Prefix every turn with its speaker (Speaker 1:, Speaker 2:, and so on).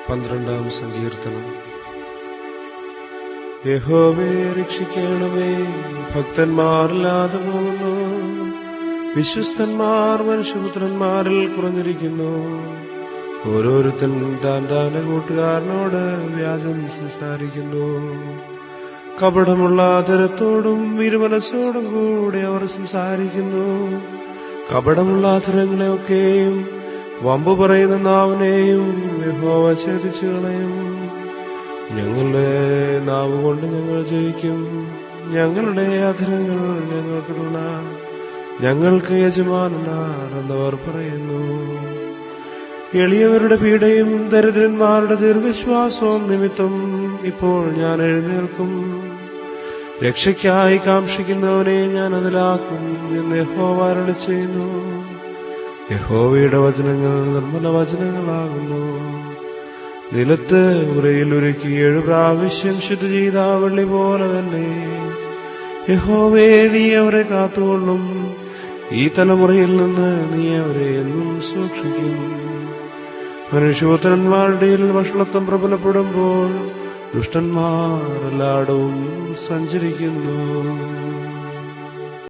Speaker 1: 12-ാം സങ്കീർത്തനം. യഹോവേ രക്ഷിക്കണമേ, ഭക്തന്മാരില്ലാതെ പോകുന്നു, വിശ്വസ്തന്മാർ മനുഷ്യപുത്രന്മാരിൽ കുറഞ്ഞിരിക്കുന്നു. ഓരോരുത്തൻ താൻ്റെ കൂട്ടുകാരനോട് വ്യാജം സംസാരിക്കുന്നു. കപടമുള്ള അധരത്തോടും ഇരുമനസ്സോടും കൂടെ അവർ സംസാരിക്കുന്നു. കപടമുള്ള അധരങ്ങളെയൊക്കെയും വമ്പു പറയുന്ന നാവിനെയും യഹോവ ഛേദിച്ചു കളയും. ഞങ്ങളുടെ നാവ് കൊണ്ട് ഞങ്ങൾ ജയിക്കും, ഞങ്ങളുടെ അധരങ്ങൾ ഞങ്ങൾക്ക് തുണ, ഞങ്ങൾക്ക് യജമാനന്മാർ എന്നവർ പറയുന്നു. എളിയവരുടെ പീഡയും ദരിദ്രന്മാരുടെ ദീർഘശ്വാസവും നിമിത്തം ഇപ്പോൾ ഞാൻ എഴുന്നേൽക്കും. രക്ഷയ്ക്കായി കാക്ഷിക്കുന്നവനെ ഞാൻ അതിലാക്കും എന്ന് യഹോവ അരുളിച്ചെയ്യുന്നു. യഹോവയുടെ വചനങ്ങൾ നിർമ്മല വചനങ്ങളാകുന്നു. നിലത്ത് ഉരയിൽ ഉരുക്കി 7 പ്രാവശ്യം ശുദ്ധി ചെയ്ത വെള്ളി പോലെ തന്നെ യഹോവേ, നീ അവരെ കാത്തുകൊള്ളും. ഈ തലമുറയിൽ നിന്ന് നീ അവരെ എന്നും സൂക്ഷിക്കും. മനുഷ്യപുത്രന്മാരുടെ വഷളത്വം പ്രബലപ്പെടുമ്പോൾ ദുഷ്ടന്മാർ എല്ലായിടവും സഞ്ചരിക്കുന്നു.